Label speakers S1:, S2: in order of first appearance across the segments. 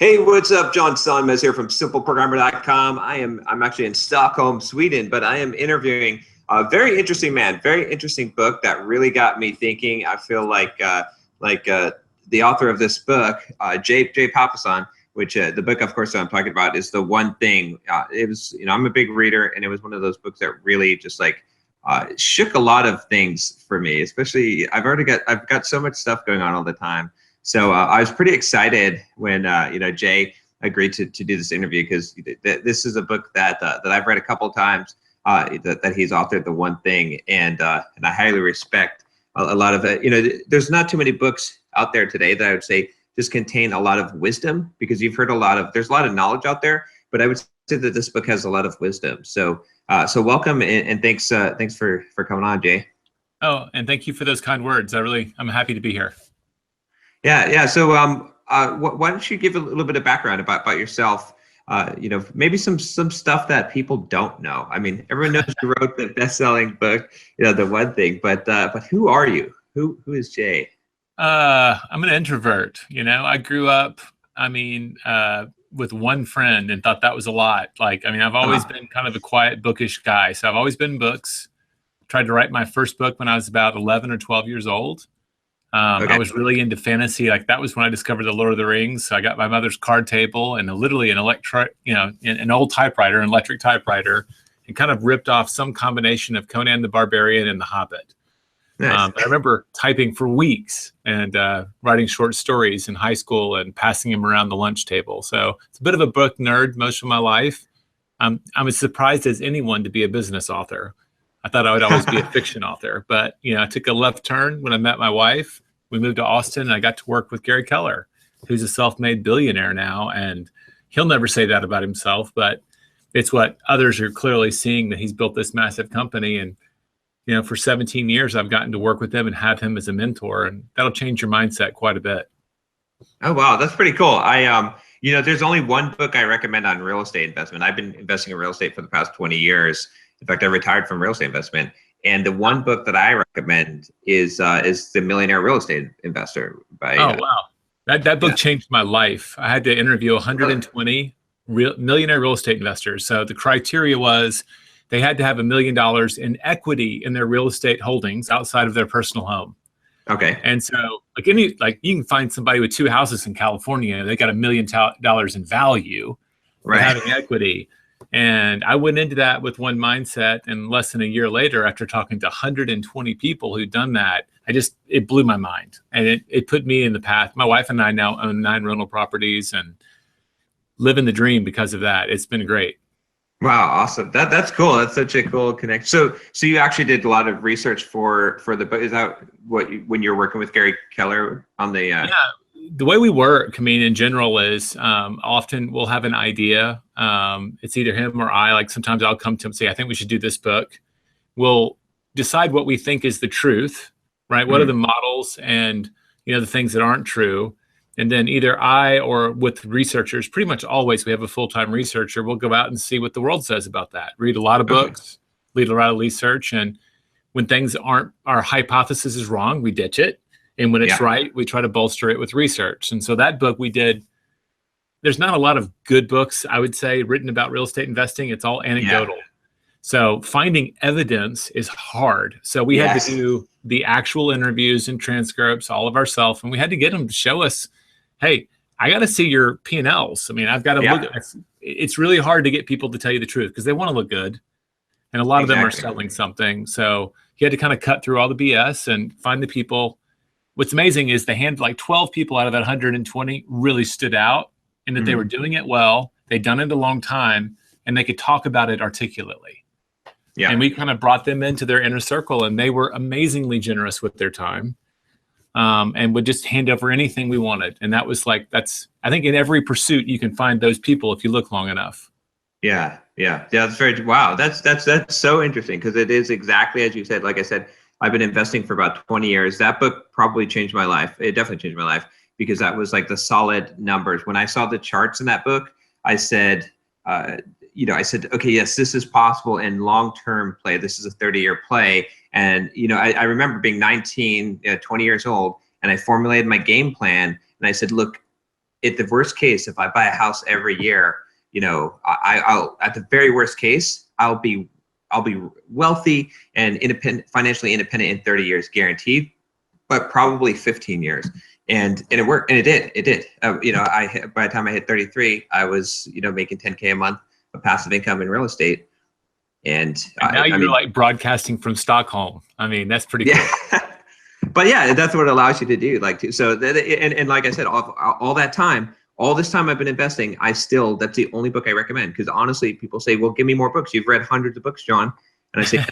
S1: Hey, what's up? John Sonmez here from simpleprogrammer.com. I'm actually in Stockholm, Sweden, but I am interviewing a very interesting man, very interesting book that really got me thinking. I feel like the author of this book, J. Papasan, which the book, of course, that I'm talking about is The One Thing. It was, I'm a big reader, and it was one of those books that really just shook a lot of things for me. Especially, I've got so much stuff going on all the time. So I was pretty excited when Jay agreed to do this interview, because this is a book that I've read a couple of times, that he's authored, The One Thing, and I highly respect a lot of it. There's not too many books out there today that I would say just contain a lot of wisdom, because you've heard there's a lot of knowledge out there, but I would say that this book has a lot of wisdom. So welcome, and thanks for coming on, Jay.
S2: Oh, and thank you for those kind words. I'm happy to be here.
S1: Yeah. So why don't you give a little bit of background about yourself? Maybe some stuff that people don't know. I mean, everyone knows you wrote the best-selling book, The One Thing, but who are you? Who is Jay?
S2: I'm an introvert. I grew up, with one friend, and thought that was a lot. I've always been kind of a quiet, bookish guy. So I've always been in books. Tried to write my first book when I was about 11 or 12 years old.
S1: Okay.
S2: I was really into fantasy. That was when I discovered the Lord of the Rings. So I got my mother's card table and literally an an old typewriter, an electric typewriter, and kind of ripped off some combination of Conan the Barbarian and The Hobbit.
S1: Nice.
S2: I remember typing for weeks and writing short stories in high school and passing them around the lunch table. So it's a bit of a book nerd most of my life. I'm as surprised as anyone to be a business author. I thought I would always be a fiction author, but I took a left turn when I met my wife. We moved to Austin, and I got to work with Gary Keller, who's a self-made billionaire now, and he'll never say that about himself, but it's what others are clearly seeing, that he's built this massive company. And for 17 years, I've gotten to work with him and have him as a mentor, and that'll change your mindset quite a bit.
S1: Oh, wow. That's pretty cool. There's only one book I recommend on real estate investment. I've been investing in real estate for the past 20 years. In fact, I retired from real estate investment. And the one book that I recommend is The Millionaire Real Estate Investor by.
S2: Oh, wow. That book changed my life. I had to interview 120 millionaire real estate investors. So the criteria was they had to have $1 million in equity in their real estate holdings outside of their personal home.
S1: Okay.
S2: And so you can find somebody with 2 houses in California, they got $1 million in value,
S1: right,
S2: having equity. And I went into that with one mindset, and less than a year later, after talking to 120 people who'd done that, it blew my mind, and it put me in the path. My wife and I now own 9 rental properties and live in the dream because of that. It's been great.
S1: Wow, awesome. That's cool. That's such a cool connection. So you actually did a lot of research for the book. Is that when you're working with Gary Keller on the?
S2: Yeah. The way we work, in general, is often we'll have an idea. It's either him or I. Sometimes I'll come to him and say, I think we should do this book. We'll decide what we think is the truth, right? Mm-hmm. What are the models and, the things that aren't true. And then either I or with researchers, pretty much always we have a full-time researcher, we'll go out and see what the world says about that. Read a lot of books, read a lot of research. And when things aren't, our hypothesis is wrong, we ditch it. And when it's right, we try to bolster it with research. And so that book we did, there's not a lot of good books, I would say, written about real estate investing. It's all anecdotal. Yeah. So finding evidence is hard. So we had to do the actual interviews and transcripts all of ourselves. And we had to get them to show us, hey, I got to see your P&Ls. I've got to look at it. It's really hard to get people to tell you the truth because they want to look good. And a lot of them are selling something. So you had to kind of cut through all the BS and find the people. What's amazing is 12 people out of that 120 really stood out in that they were doing it well. They'd done it a long time, and they could talk about it articulately. Yeah. And we kind of brought them into their inner circle, and they were amazingly generous with their time, and would just hand over anything we wanted. And that was I think in every pursuit you can find those people if you look long enough.
S1: Yeah. Wow. That's so interesting, because it is exactly as you said. Like I said, I've been investing for about 20 years. That book probably changed my life. It definitely changed my life, because that was the solid numbers. When I saw the charts in that book, I said, okay, yes, this is possible in long-term play. This is a 30-year play. And, I remember being 19, 20 years old, and I formulated my game plan. And I said, look, at the worst case, if I buy a house every year, I'll at the very worst case, I'll be wealthy and financially independent in 30 years guaranteed, but probably 15 years. And it worked, and it did. By the time I hit 33, I was, making 10K a month of passive income in real estate. And
S2: now you're like broadcasting from Stockholm. I mean, that's pretty cool.
S1: But yeah, that's what it allows you to do. And like I said, all that time, all this time I've been investing, that's the only book I recommend. Because honestly, people say, well, give me more books. You've read hundreds of books, John. And I say,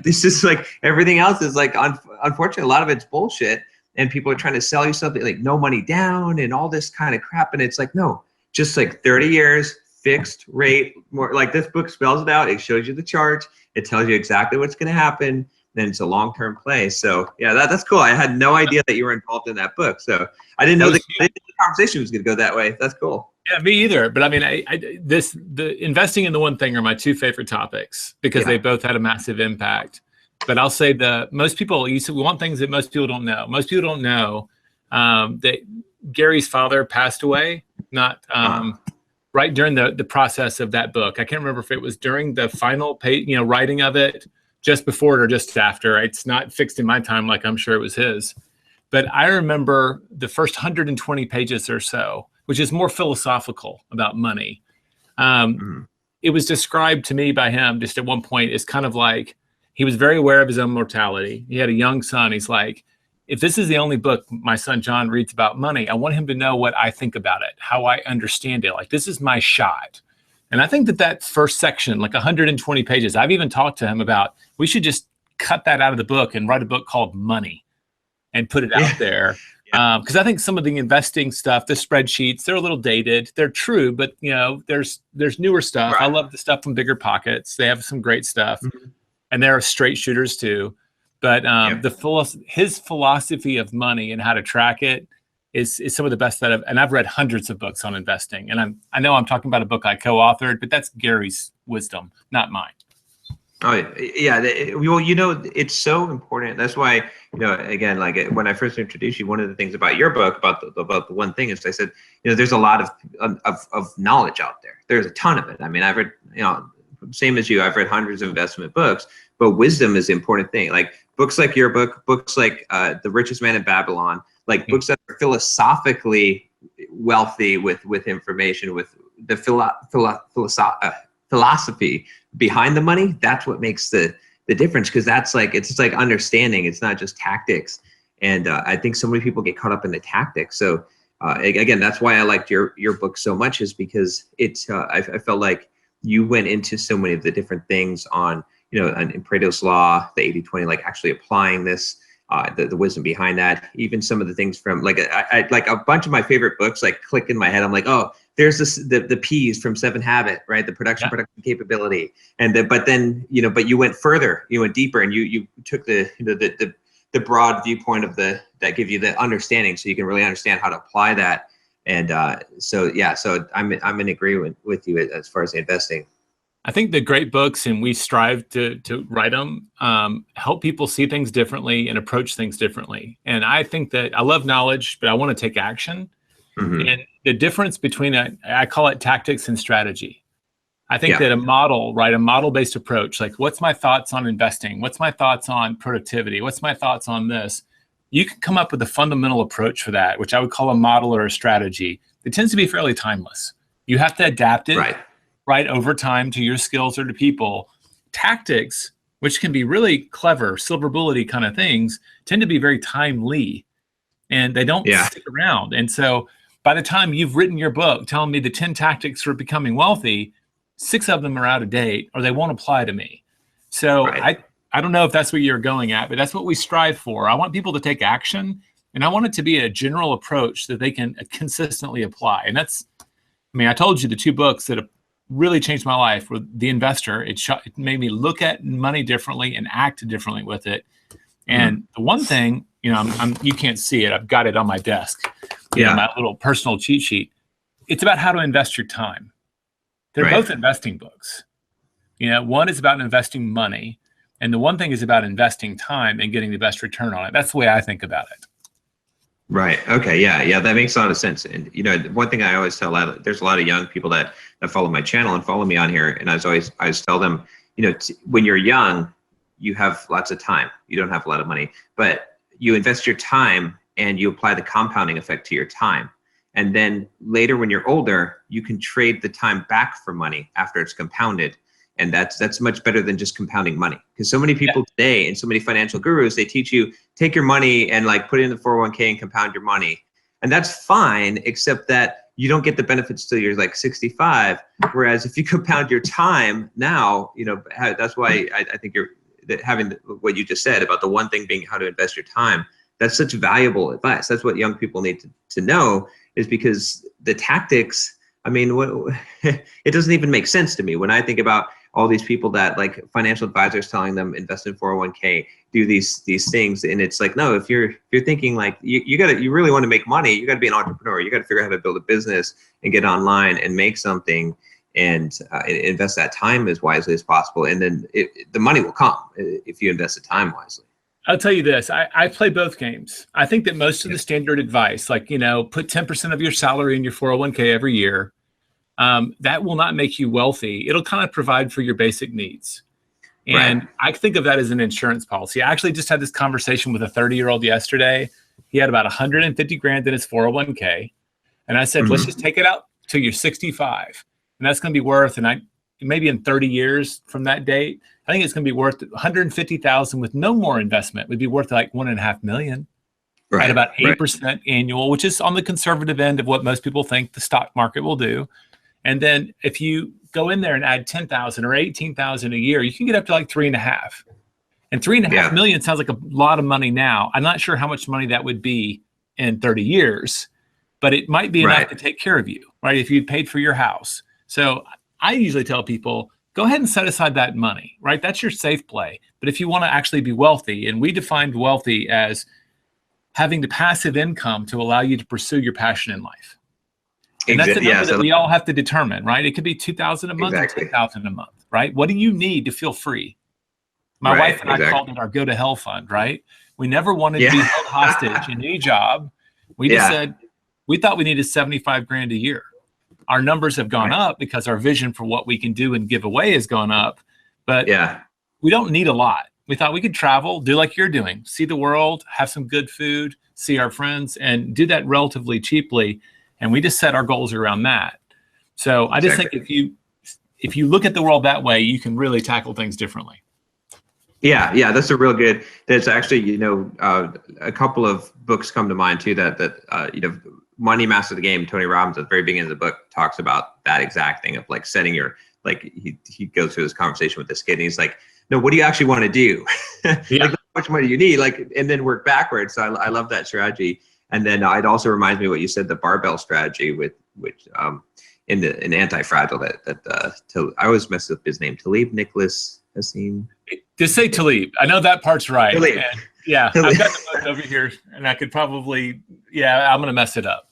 S1: this is like, everything else is like, unfortunately, a lot of it's bullshit. And people are trying to sell you something like no money down and all this kind of crap. And it's like, no, just like 30 years, fixed rate, more like this book spells it out. It shows you the chart. It tells you exactly what's going to happen. Then it's a long-term play. So yeah, that's cool. I had no idea that you were involved in that book. So I didn't know the conversation was going to go that way. That's cool.
S2: Yeah, me either. But I mean, the investing in the one thing are my two favorite topics because they both had a massive impact. But I'll say most people, we want things that most people don't know. Most people don't know that Gary's father passed away, not right during the process of that book. I can't remember if it was during the final page, writing of it, just before it or just after. It's not fixed in my time like I'm sure it was his. But I remember the first 120 pages or so, which is more philosophical about money. It was described to me by him just at one point as kind of like, he was very aware of his own mortality. He had a young son. He's like, if this is the only book my son John reads about money, I want him to know what I think about it, how I understand it. Like, this is my shot. And I think that first section, like 120 pages, I've even talked to him about, we should just cut that out of the book and write a book called Money and put it out there. Because I think some of the investing stuff, the spreadsheets, they're a little dated. They're true, but there's newer stuff. Right. I love the stuff from Bigger Pockets. They have some great stuff. And they're straight shooters too. But his philosophy of money and how to track it is some of the best and I've read hundreds of books on investing. And I know I'm talking about a book I co-authored, but that's Gary's wisdom, not mine.
S1: Oh yeah. Well, it's so important. That's why, again, like when I first introduced you, one of the things about your book, about the one thing is I said, there's a lot of knowledge out there. There's a ton of it. I mean, I've read, same as you, I've read hundreds of investment books, but wisdom is the important thing. Like books like your book, books like The Richest Man in Babylon, like books that are philosophically wealthy with information, with the philosophy behind the money. That's what makes the difference, because it's like understanding. It's not just tactics. And I think so many people get caught up in the tactics. So again, that's why I liked your book so much, is because I felt like you went into so many of the different things on, on Pareto's law, the 80-20, like actually applying this, the wisdom behind that. Even some of the things from like a bunch of my favorite books like click in my head. I'm like, oh, there's the P's from 7 Habit, right? The production capability. And but you went further, you went deeper, and you took the broad viewpoint of that give you the understanding, so you can really understand how to apply that. And so I'm in agreement with you as far as investing.
S2: I think the great books, and we strive to write them, help people see things differently and approach things differently. And I think that I love knowledge, but I want to take action. And the difference between I call it tactics and strategy. I think that a model-based approach, like what's my thoughts on investing? What's my thoughts on productivity? What's my thoughts on this? You can come up with a fundamental approach for that, which I would call a model or a strategy. It tends to be fairly timeless. You have to adapt it right over time to your skills or to people. Tactics, which can be really clever, silver bullet-y kind of things, tend to be very timely, and they don't stick around. And so by the time you've written your book telling me the 10 tactics for becoming wealthy, 6 of them are out of date or they won't apply to me. So I don't know if that's what you're going at, but that's what we strive for. I want people to take action, and I want it to be a general approach that they can consistently apply. And I told you the 2 books that have really changed my life were The Investor. It made me look at money differently and act differently with it. And the one thing, you can't see it. I've got it on my desk. My little personal cheat sheet. It's about how to invest your time. They're both investing books. One is about investing money, and the one thing is about investing time and getting the best return on it. That's the way I think about it.
S1: Right. Okay. Yeah. Yeah. That makes a lot of sense. And one thing I always tell there's a lot of young people that follow my channel and follow me on here, and I always tell them, when you're young, you have lots of time. You don't have a lot of money, but you invest your time and you apply the compounding effect to your time. And then later, when you're older, you can trade the time back for money after it's compounded. And that's much better than just compounding money. Because so many people today and so many financial gurus, they teach you take your money and like put it in the 401k and compound your money. And that's fine, except that you don't get the benefits till you're like 65. Whereas if you compound your time now, that's why I think having what you just said about the one thing being how to invest your time. That's such valuable advice. That's what young people need to know, is because the tactics, I mean, it doesn't even make sense to me when I think about all these people that like financial advisors telling them invest in 401k, do these things. And it's like, no, if you're thinking like you really want to make money, you got to be an entrepreneur. You got to figure out how to build a business and get online and make something and invest that time as wisely as possible. And then the money will come if you invest the time wisely.
S2: I'll tell you this, I play both games. I think that most of the standard advice, like, put 10% of your salary in your 401k every year, that will not make you wealthy. It'll kind of provide for your basic needs. And I think of that as an insurance policy. I actually just had this conversation with a 30-year-old yesterday. He had about 150 grand in his 401k. And I said, let's just take it out till you're 65. And that's going to be worth, and maybe in 30 years from that date, I think it's going to be worth 150,000 with no more investment. Would be worth like 1.5 million at about 8% annual, which is on the conservative end of what most people think the stock market will do. And then if you go in there and add 10,000 or 18,000 a year, you can get up to like 3.5. And 3.5 million sounds like a lot of money now. I'm not sure how much money that would be in 30 years, but it might be enough to take care of you, right? If you paid for your house. So I usually tell people, go ahead and set aside that money, right? That's your safe play. But if you want to actually be wealthy, and we defined wealthy as having the passive income to allow you to pursue your passion in life. And that's the number that we all have to determine, right? It could be 2,000 a month or 10,000 a month, right? What do you need to feel free? My wife and I called it our go to hell fund, right? We never wanted to be held hostage in any job. We just said, we thought we needed 75 grand a year. Our numbers have gone up because our vision for what we can do and give away has gone up, but we don't need a lot. We thought we could travel, do like you're doing, see the world, have some good food, see our friends, and do that relatively cheaply. And we just set our goals around that. So I just think if you look at the world that way, you can really tackle things differently.
S1: Yeah, that's a real good. There's actually, a couple of books come to mind too that Money Master the Game, Tony Robbins at the very beginning of the book talks about that exact thing of like setting your, like he goes through this conversation with this kid and he's like, no, what do you actually want to do? Like, how much money do you need? Like, and then work backwards. So I love that strategy. And then it also reminds me of what you said, the barbell strategy which in Anti-Fragile that I always mess up his name, Talib Nicholas Hassim.
S2: Just say Talib. I know that part's right.
S1: Talib.
S2: I've got the book over here and I could probably, I'm going to mess it up.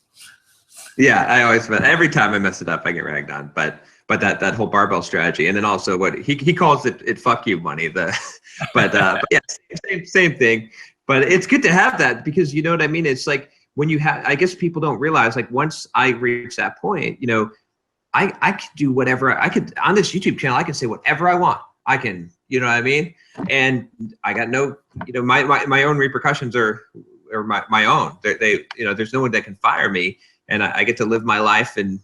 S1: Yeah, I always, every time I mess it up, I get ragged on. But that whole barbell strategy, and then also what he calls it fuck you money. But same thing. But it's good to have that because you know what I mean. It's like when you have, I guess people don't realize, like once I reach that point, I could do whatever I could on this YouTube channel. I can say whatever I want. I can, you know what I mean? And I got no, my own repercussions are my own. They there's no one that can fire me. And I get to live my life and,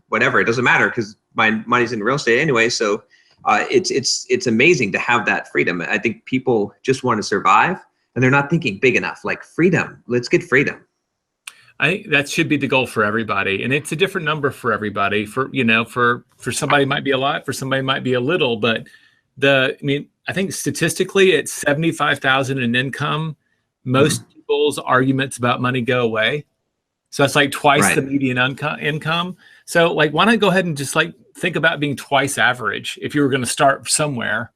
S1: whatever, it doesn't matter because my money's in real estate anyway. So it's amazing to have that freedom. I think people just want to survive and they're not thinking big enough, like freedom. Let's get freedom.
S2: I think that should be the goal for everybody. And it's a different number for everybody. For somebody it might be a lot, for somebody it might be a little, but I think statistically at 75,000 in income, most people's arguments about money go away. So that's like twice the median income. So like, why not go ahead and just like think about being twice average if you were going to start somewhere?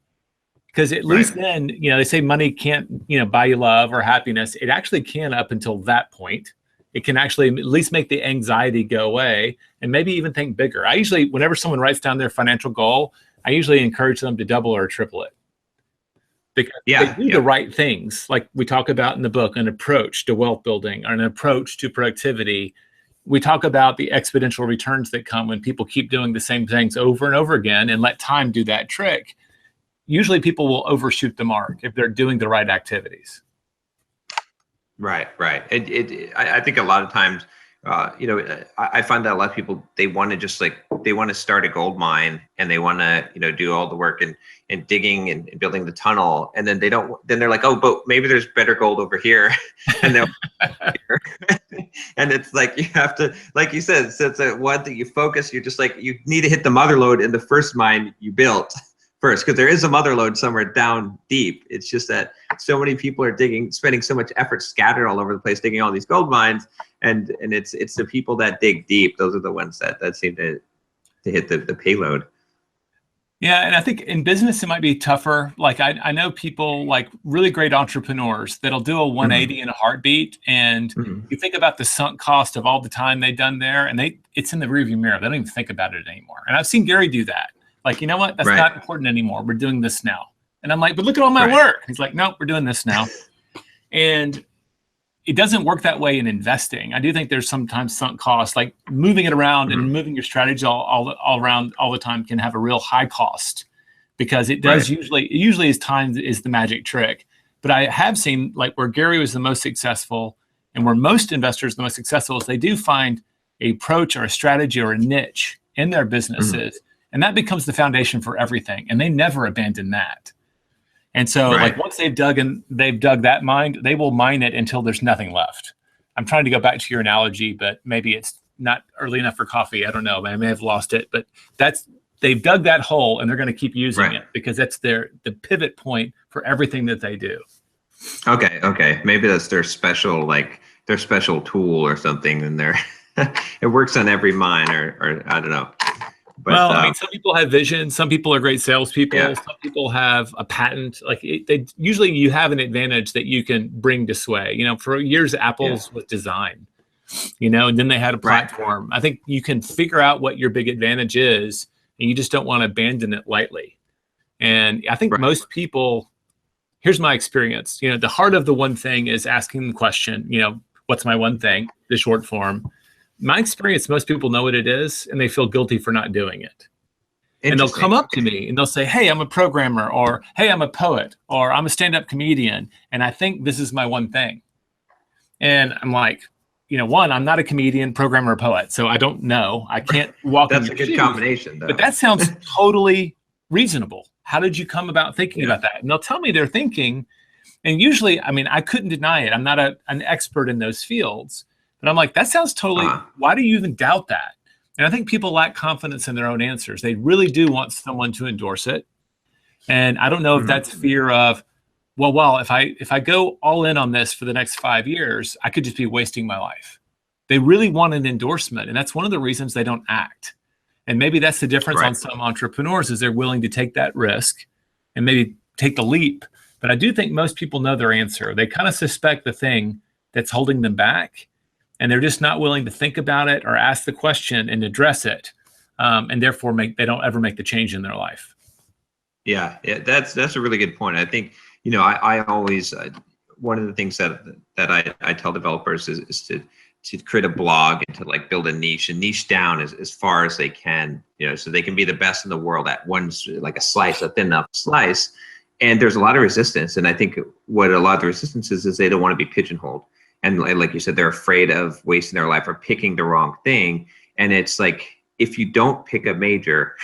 S2: Because at least then, they say money can't, buy you love or happiness. It actually can up until that point. It can actually at least make the anxiety go away and maybe even think bigger. I usually, whenever someone writes down their financial goal, I usually encourage them to double or triple it. because they do the right things. Like we talk about in the book, an approach to wealth building or an approach to productivity. We talk about the exponential returns that come when people keep doing the same things over and over again and let time do that trick. Usually people will overshoot the mark if they're doing the right activities.
S1: Right. I think a lot of times, I find that a lot of people, they want to start a gold mine and they want to, do all the work and digging and building the tunnel. And then they're like, oh, but maybe there's better gold over here. And and it's like, you have to, like you said, so it's one thing you focus, you're just like, you need to hit the mother lode in the first mine you built first, because there is a mother lode somewhere down deep. It's just that so many people are spending so much effort scattered all over the place, digging all these gold mines. And it's the people that dig deep. Those are the ones that seem to hit the payload.
S2: Yeah. And I think in business, it might be tougher. Like I know people like really great entrepreneurs that'll do a 180 in a heartbeat. And you think about the sunk cost of all the time they've done there, and it's in the rearview mirror. They don't even think about it anymore. And I've seen Gary do that. Like, you know what? That's not important anymore. We're doing this now. And I'm like, but look at all my work. He's like, nope, we're doing this now. And it doesn't work that way in investing. I do think there's sometimes sunk costs, like moving it around and moving your strategy all around all the time can have a real high cost, because it does usually is time is the magic trick. But I have seen like where Gary was the most successful and where most investors the most successful is they do find a approach or a strategy or a niche in their businesses. And that becomes the foundation for everything. And they never abandon that. And so like once they've dug that mine, they will mine it until there's nothing left. I'm trying to go back to your analogy, but maybe it's not early enough for coffee. I don't know. I may have lost it, but they've dug that hole and they're going to keep using it because that's the pivot point for everything that they do.
S1: Okay. Maybe that's their special tool or something, and it works on every mine or I don't know. But,
S2: well, I mean, some people have vision. Some people are great salespeople. Yeah. Some people have a patent. Like usually you have an advantage that you can bring to sway. For years, Apple's was design, and then they had a platform. I think you can figure out what your big advantage is, and you just don't want to abandon it lightly. And I think most people, here's my experience, the heart of the one thing is asking the question, what's my one thing, the short form. My experience, most people know what it is, and they feel guilty for not doing it. And they'll come up to me and they'll say, hey, I'm a programmer, or hey, I'm a poet, or I'm a stand-up comedian, and I think this is my one thing. And I'm like, one, I'm not a comedian, programmer, or poet, so I don't know. I can't walk in your shoes. That's a good combination, though. But that sounds totally reasonable. How did you come about thinking about that? And they'll tell me they're thinking, and usually, I mean, I couldn't deny it. I'm not an expert in those fields. But I'm like, that sounds totally, why do you even doubt that? And I think people lack confidence in their own answers. They really do want someone to endorse it. And I don't know if that's fear of, well, if I go all in on this for the next 5 years, I could just be wasting my life. They really want an endorsement. And that's one of the reasons they don't act. And maybe that's the difference on some entrepreneurs is they're willing to take that risk and maybe take the leap. But I do think most people know their answer. They kind of suspect the thing that's holding them back. And they're just not willing to think about it or ask the question and address it, and therefore they don't ever make the change in their life. Yeah,
S1: that's a really good point. I think I always one of the things that I tell developers is to create a blog and to like build a niche down as far as they can, so they can be the best in the world at one, like a thin enough slice. And there's a lot of resistance, and I think what a lot of the resistance is they don't want to be pigeonholed. And like you said, they're afraid of wasting their life or picking the wrong thing. And it's like, if you don't pick a major,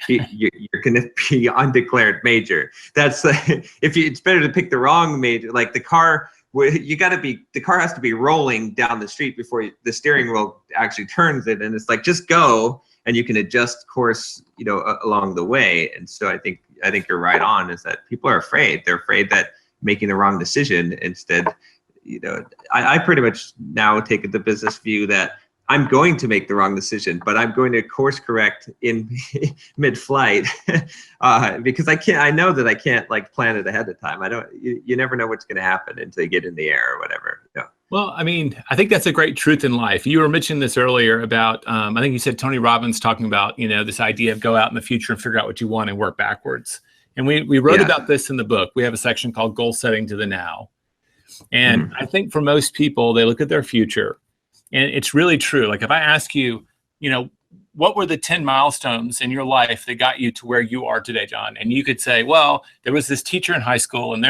S1: you're going to be undeclared major. That's it's better to pick the wrong major. Like the car has to be rolling down the street before the steering wheel actually turns it. And it's like, just go, and you can adjust course, along the way. And so I think you're right on, is that people are afraid. They're afraid that making the wrong decision instead. I pretty much now take the business view that I'm going to make the wrong decision, but I'm going to course correct in mid-flight because I know that I can't like plan it ahead of time. You never know what's going to happen until you get in the air or whatever.
S2: Well, I mean, I think that's a great truth in life. You were mentioning this earlier about, I think you said Tony Robbins talking about, this idea of go out in the future and figure out what you want and work backwards. And we wrote about this in the book. We have a section called Goal Setting to the Now. And I think for most people, they look at their future, and it's really true. Like if I ask you, what were the 10 milestones in your life that got you to where you are today, John? And you could say, well, there was this teacher in high school, and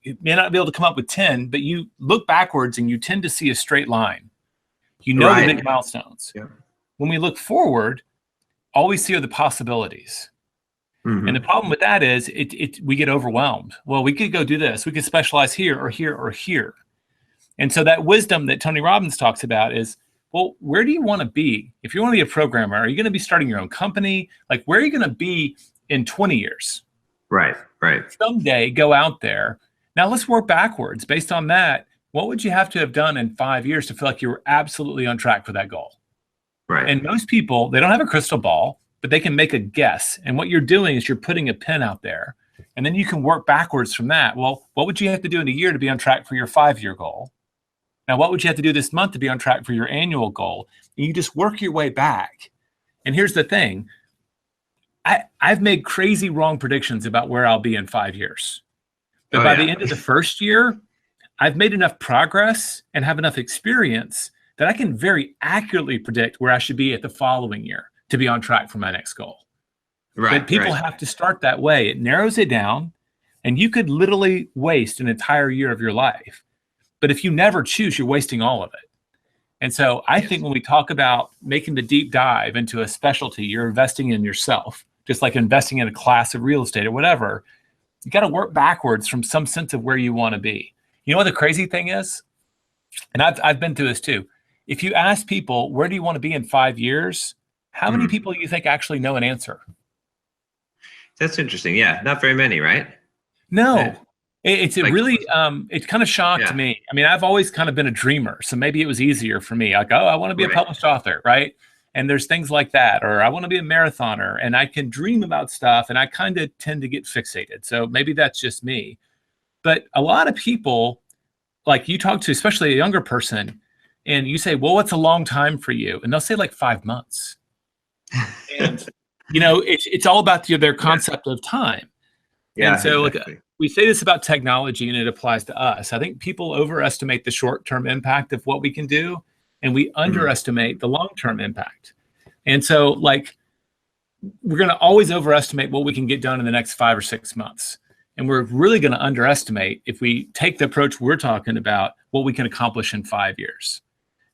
S2: you may not be able to come up with 10, but you look backwards and you tend to see a straight line. The big milestones. Yeah. When we look forward, all we see are the possibilities. And the problem with that is we get overwhelmed. Well, we could go do this. We could specialize here or here or here. And so that wisdom that Tony Robbins talks about is, well, where do you want to be? If you want to be a programmer, are you going to be starting your own company? Like, where are you going to be in 20 years?
S1: Right.
S2: Someday, go out there. Now, let's work backwards. Based on that, what would you have to have done in 5 years to feel like you were absolutely on track for that goal?
S1: Right.
S2: And most people, they don't have a crystal ball, but they can make a guess. And what you're doing is you're putting a pin out there, and then you can work backwards from that. Well, what would you have to do in a year to be on track for your 5-year goal? Now, what would you have to do this month to be on track for your annual goal? And you just work your way back. And here's the thing. I've made crazy wrong predictions about where I'll be in 5 years. But by the end of the first year, I've made enough progress and have enough experience that I can very accurately predict where I should be at the following year to be on track for my next goal.
S1: Right.
S2: But people have to start that way. It narrows it down, and you could literally waste an entire year of your life. But if you never choose, you're wasting all of it. And so I think when we talk about making the deep dive into a specialty, you're investing in yourself, just like investing in a class of real estate or whatever. You got to work backwards from some sense of where you want to be. You know what the crazy thing is? And I've been through this too. If you ask people, where do you want to be in 5 years? How many people do you think actually know an answer?
S1: That's interesting. Yeah. Not very many, right?
S2: No.
S1: Yeah.
S2: It's kind of shocked me. I mean, I've always kind of been a dreamer, so maybe it was easier for me. Like, I want to be a published author, right? And there's things like that, or I want to be a marathoner, and I can dream about stuff, and I kind of tend to get fixated. So maybe that's just me. But a lot of people, like you talk to, especially a younger person, and you say, well, what's a long time for you? And they'll say like 5 months. And, it's all about their concept of time.
S1: Yeah,
S2: and so
S1: exactly.
S2: We say this about technology, and it applies to us. I think people overestimate the short-term impact of what we can do, and we underestimate the long-term impact. And so, we're going to always overestimate what we can get done in the next 5 or 6 months. And we're really going to underestimate, if we take the approach we're talking about, what we can accomplish in 5 years.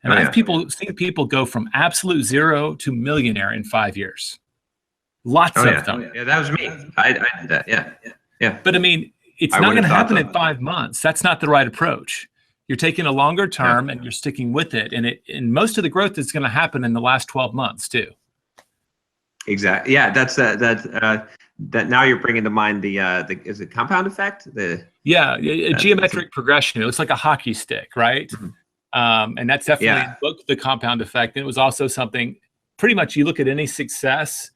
S2: And I've seen people go from absolute zero to millionaire in 5 years. Lots of them.
S1: Yeah, that was me. I did that. Yeah.
S2: But I mean, it's not going to happen in 5 months. That's not the right approach. You're taking a longer term and you're sticking with it. And most of the growth is going to happen in the last 12 months too.
S1: Exactly. Yeah, that's that now you're bringing to mind the is it compound effect? A geometric progression. It looks like a hockey stick, right? And that's definitely the compound effect. And it was also something, pretty much you look at any success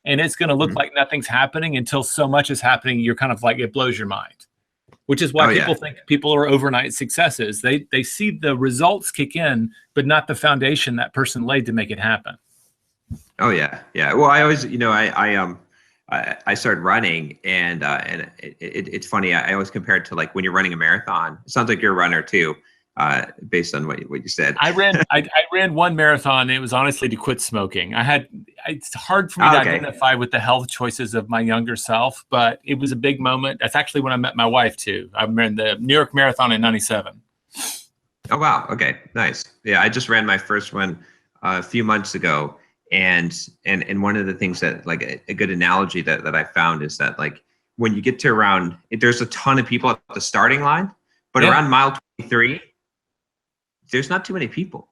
S1: and it's going to look like nothing's happening until so much is happening. You're kind of like, it blows your mind, which is why people think people are overnight successes. They see the results kick in, but not the foundation that person laid to make it happen. Oh yeah. Well, I always, I started running, and it's funny. I always compare it to like when you're running a marathon. It sounds like you're a runner too, based on what you said.
S2: I ran one marathon, and it was honestly to quit smoking. It's hard for me to identify with the health choices of my younger self, but it was a big moment. That's actually when I met my wife too. I ran the New York Marathon in '97.
S1: Oh wow. Okay. Nice. Yeah, I just ran my first one a few months ago. And one of the things that, like, a good analogy that I found is that, like, when you get to around, there's a ton of people at the starting line, but around mile 23, there's not too many people.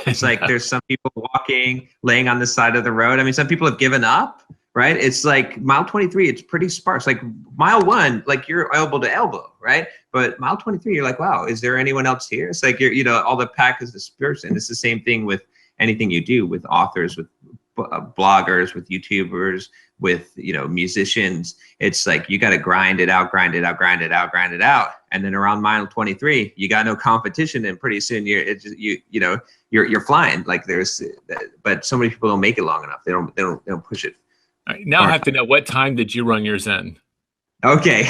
S1: It's like there's some people walking, laying on the side of the road. I mean, some people have given up, right? It's like mile 23, it's pretty sparse. Like mile 1, like you're elbow to elbow, right? But mile 23, you're like, wow, is there anyone else here? It's like all the pack is dispersed. And it's the same thing with anything you do, with authors, with bloggers, with YouTubers, with musicians. It's like you got to grind it out. And then around mile 23, you got no competition, and pretty soon you're flying. Like but so many people don't make it long enough. They don't push it.
S2: Now I have to know, what time did you run yours in?
S1: Okay.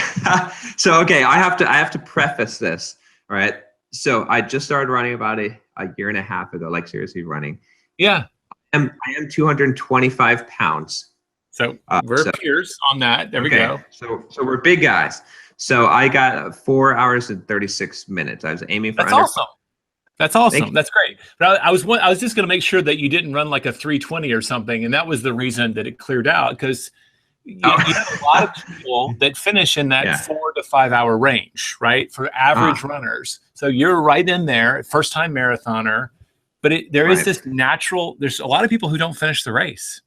S1: So, okay, I have to preface this. All right. So I just started running about a year and a half ago, like seriously running.
S2: Yeah.
S1: I am 225 pounds.
S2: So we're peers on that. There we go.
S1: So we're big guys. So I got 4 hours and 36 minutes. I was aiming for
S2: That's awesome. That's awesome. That's great. But I was just going to make sure that you didn't run like a 320 or something, and that was the reason that it cleared out, because you have a lot of people that finish in that 4 to 5 hour range, right? For average runners. So you're right in there, first time marathoner, but there is this natural, there's a lot of people who don't finish the race.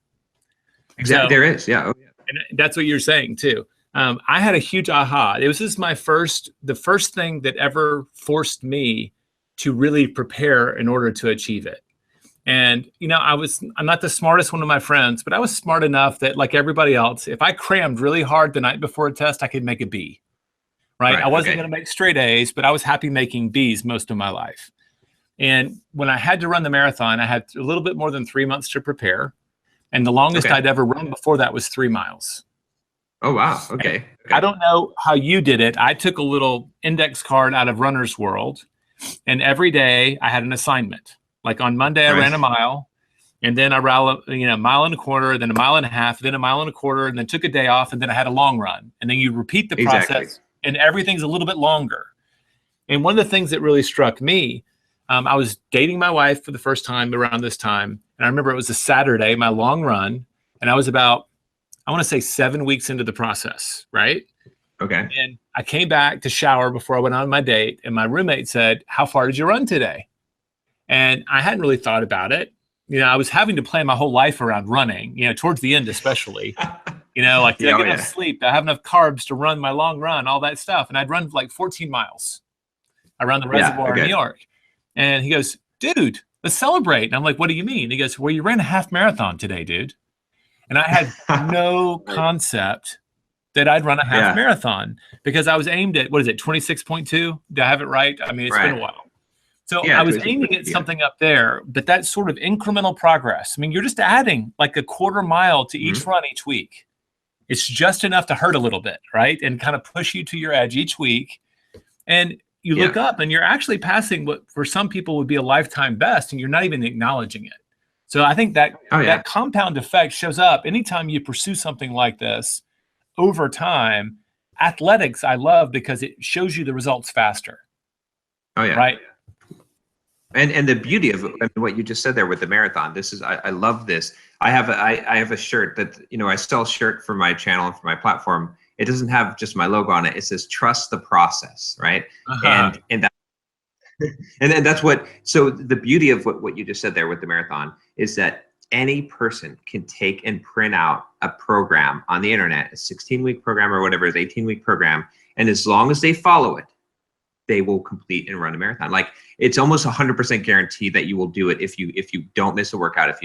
S1: Exactly. So, there is. Yeah. Oh, yeah.
S2: And that's what you're saying too. I had a huge aha. It was just the first thing that ever forced me to really prepare in order to achieve it. And, I'm not the smartest one of my friends, but I was smart enough that, like everybody else, if I crammed really hard the night before a test, I could make a B, right? I wasn't going to make straight A's, but I was happy making B's most of my life. And when I had to run the marathon, I had a little bit more than 3 months to prepare. And the longest I'd ever run before that was 3 miles.
S1: Oh, wow. Okay.
S2: I don't know how you did it. I took a little index card out of Runner's World, and every day I had an assignment. Like on Monday, I ran a mile, and then I ran a mile and a quarter, then a mile and a half, then a mile and a quarter, and then took a day off, and then I had a long run. And then you repeat the process, and everything's a little bit longer. And one of the things that really struck me, I was dating my wife for the first time around this time, and I remember it was a Saturday, my long run, and I was about, I want to say 7 weeks into the process, right?
S1: Okay.
S2: And I came back to shower before I went on my date, and my roommate said, "How far did you run today?" And I hadn't really thought about it. I was having to plan my whole life around running, towards the end especially. Like, did I get enough sleep? Did I have enough carbs to run my long run? All that stuff. And I'd run like 14 miles around the reservoir in New York. And he goes, "Dude, let's celebrate." And I'm like, "What do you mean?" He goes, "Well, you ran a half marathon today, dude." And I had no concept that I'd run a half marathon, because I was aimed at, 26.2? Do I have it right? I mean, it's been a while. So I was aiming at something up there, but that sort of incremental progress. I mean, you're just adding like a quarter mile to each run each week. It's just enough to hurt a little bit, right? And kind of push you to your edge each week. And you look up and you're actually passing what for some people would be a lifetime best, and you're not even acknowledging it. So I think that that compound effect shows up anytime you pursue something like this over time. Athletics, I love, because it shows you the results faster.
S1: Oh, yeah.
S2: Right.
S1: And the beauty of what you just said there with the marathon, this is, I love this. I have a shirt that, I sell a shirt for my channel and for my platform. It doesn't have just my logo on it. It says "Trust the process," right? And that, and then that's what, so the beauty of what you just said there with the marathon is that any person can take and print out a program on the internet, a 16-week program or whatever, is 18-week program. And as long as they follow it, they will complete and run a marathon. Like, it's almost 100% guaranteed that you will do it if you don't miss a workout, if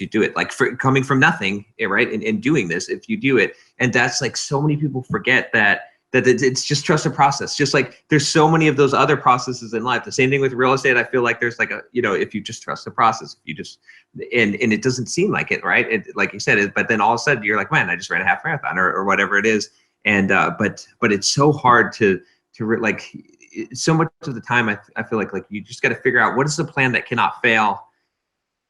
S1: you do it, like, for coming from nothing, right? And doing this, if you do it. And that's like, so many people forget that it's just trust the process. Just like there's so many of those other processes in life. The same thing with real estate. I feel like there's like if you just trust the process, you just, and it doesn't seem like it, right? It, like you said, but then all of a sudden you're like, man, I just ran a half marathon or whatever it is. And, but it's so hard to like, so much of the time, I feel like you just got to figure out what is the plan that cannot fail,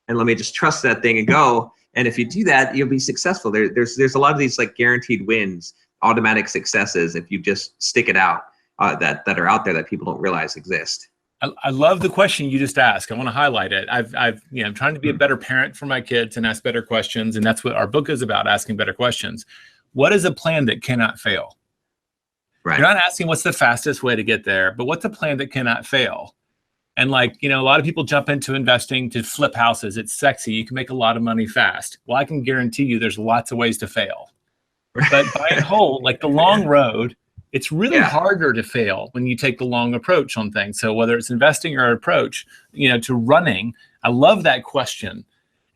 S1: and let me just trust that thing and go. And if you do that, you'll be successful. There's a lot of these like guaranteed wins, automatic successes, if you just stick it out, that are out there that people don't realize exist.
S2: I love the question you just asked. I want to highlight it. I'm trying to be a better parent for my kids and ask better questions, and that's what our book is about: asking better questions. What is a plan that cannot fail? Right. You're not asking what's the fastest way to get there, but what's a plan that cannot fail? And like, a lot of people jump into investing to flip houses. It's sexy. You can make a lot of money fast. Well, I can guarantee you there's lots of ways to fail. But by and whole, like the long road, it's really harder to fail when you take the long approach on things. So whether it's investing or approach, to running, I love that question.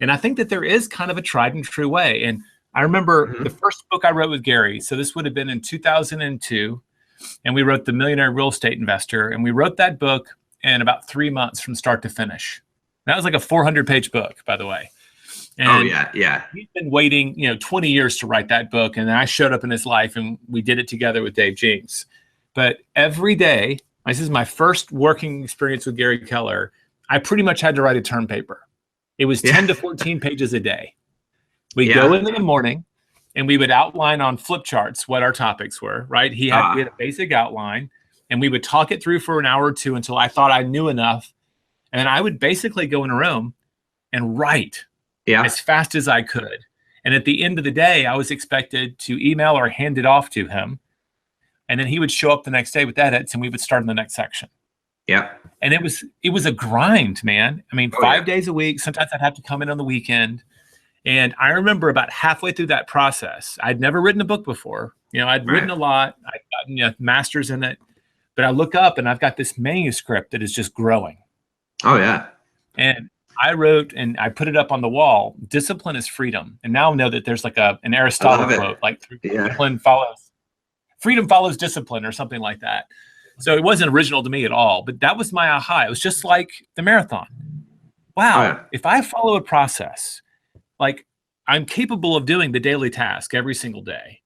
S2: And I think that there is kind of a tried and true way. And I remember the first book I wrote with Gary. So this would have been in 2002. And we wrote The Millionaire Real Estate Investor. And we wrote that book in about 3 months from start to finish. That was like a 400-page book, by the way. And
S1: oh yeah, yeah.
S2: he's been waiting, 20 years to write that book. And then I showed up in his life and we did it together with Dave Jinks. But every day, this is my first working experience with Gary Keller, I pretty much had to write a term paper. It was 10 to 14 pages a day. We'd go in the morning and we would outline on flip charts what our topics were, right? We had a basic outline and we would talk it through for an hour or two until I thought I knew enough. And then I would basically go in a room and write as fast as I could. And at the end of the day, I was expected to email or hand it off to him. And then he would show up the next day with edits and we would start in the next section.
S1: Yeah.
S2: And it was a grind, man. I mean, 5 days a week. Sometimes I'd have to come in on the weekend. And I remember about halfway through that process, I'd never written a book before. I'd written a lot. I'd gotten masters in it. But I look up and I've got this manuscript that is just growing. Oh, yeah. And I wrote and I put it up on the wall. Discipline is freedom. And now I know that there's like an Aristotle quote, like freedom follows discipline or something like that. So it wasn't original to me at all, but that was my aha. It was just like the marathon. Wow. If I follow a process, like I'm capable of doing the daily task every single day.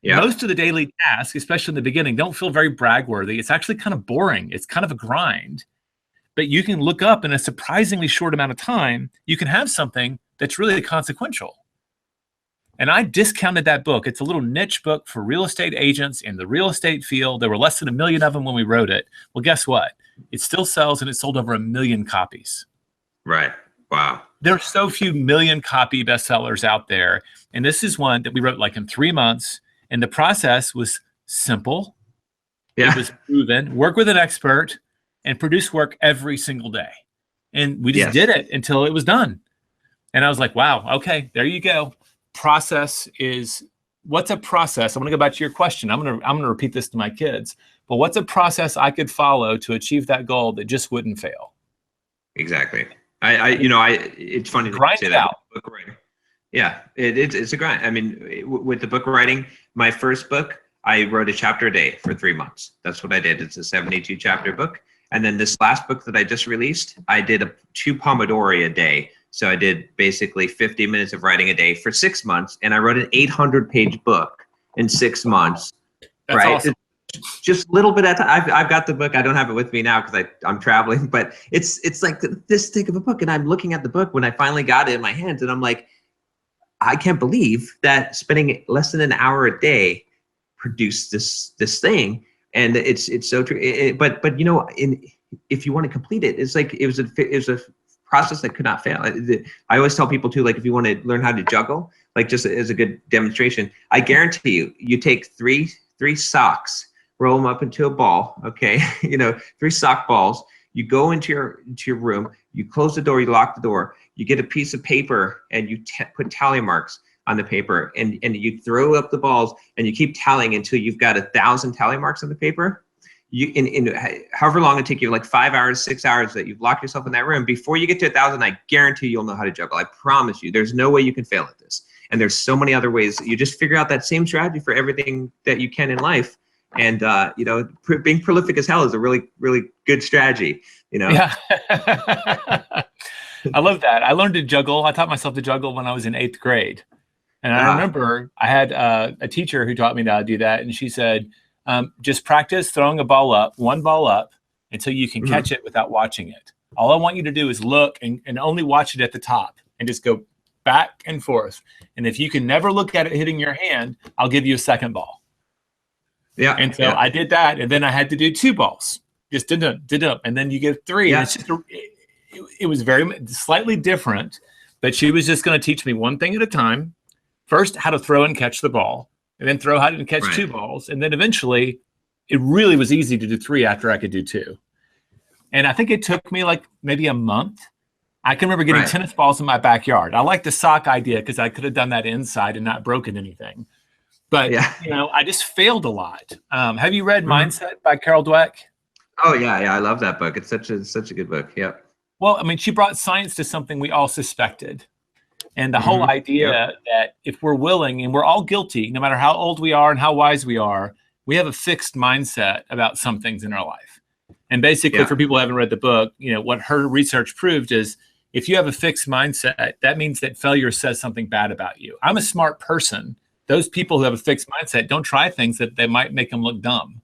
S2: Yeah. Most of the daily tasks, especially in the beginning, don't feel very brag-worthy. It's actually kind of boring. It's kind of a grind. But you can look up in a surprisingly short amount of time, you can have something that's really consequential. And I discounted that book. It's a little niche book for real estate agents in the real estate field. There were less than 1 million of them when we wrote it. Well, guess what? It still sells and it sold over 1 million copies. Right. Wow. There are so few million copy bestsellers out there. And this is one that we wrote like in 3 months. And the process was simple. Yeah. It was proven. Work with an expert and produce work every single day. And we just did it until it was done. And I was like, wow, okay, there you go. Process is, what's a process? I'm going to go back to your question. I'm going to repeat this to my kids. But what's a process I could follow to achieve that goal that just wouldn't fail? Exactly. It's funny to say that. Book writing. Yeah, it's a grind. I mean, with the book writing, my first book, I wrote a chapter a day for 3 months. That's what I did. It's a 72 chapter book. And then this last book that I just released, I did 2 Pomodori a day. So I did basically 50 minutes of writing a day for 6 months. And I wrote an 800-page book in 6 months. That's awesome. Just a little bit at a time. I've got the book. I don't have it with me now because I'm traveling. But it's like this thick of a book. And I'm looking at the book when I finally got it in my hands. And I'm like, I can't believe that spending less than an hour a day produced this thing. And it's so true. But if you want to complete it, it's like it was a process that could not fail. I always tell people too, like if you want to learn how to juggle, like just as a good demonstration, I guarantee you take three socks, roll them up into a ball. Okay, 3 sock balls. You go into your room, you close the door, you lock the door, you get a piece of paper and you put tally marks on the paper and you throw up the balls and you keep tallying until you've got 1,000 tally marks on the paper. You in however long it take you, like 5 hours, 6 hours that you've locked yourself in that room, before you get to 1,000, I guarantee you'll know how to juggle. I promise you, there's no way you can fail at this. And there's so many other ways. You just figure out that same strategy for everything that you can in life. And, being prolific as hell is a really, really good strategy, Yeah. I love that. I learned to juggle. I taught myself to juggle when I was in 8th grade. And I remember I had a teacher who taught me how to do that. And she said, just practice throwing one ball up until you can catch it without watching it. All I want you to do is look and only watch it at the top and just go back and forth. And if you can never look at it hitting your hand, I'll give you a second ball. Yeah. And so I did that. And then I had to do 2 balls. Just did up. And then you get 3. Yeah. And it's just it was very slightly different, but she was just going to teach me one thing at a time. First, how to throw and catch the ball, and then throw how to catch 2 balls. And then eventually it really was easy to do 3 after I could do 2. And I think it took me like maybe a month. I can remember getting tennis balls in my backyard. I like the sock idea because I could have done that inside and not broken anything. But, I just failed a lot. Have you read Mindset by Carol Dweck? Oh, yeah. I love that book. It's such a good book. Yep. Well, I mean, she brought science to something we all suspected. And the whole idea that if we're willing, and we're all guilty, no matter how old we are and how wise we are, we have a fixed mindset about some things in our life. And basically, for people who haven't read the book, what her research proved is if you have a fixed mindset, that means that failure says something bad about you. I'm a smart person. Those people who have a fixed mindset don't try things that they might make them look dumb.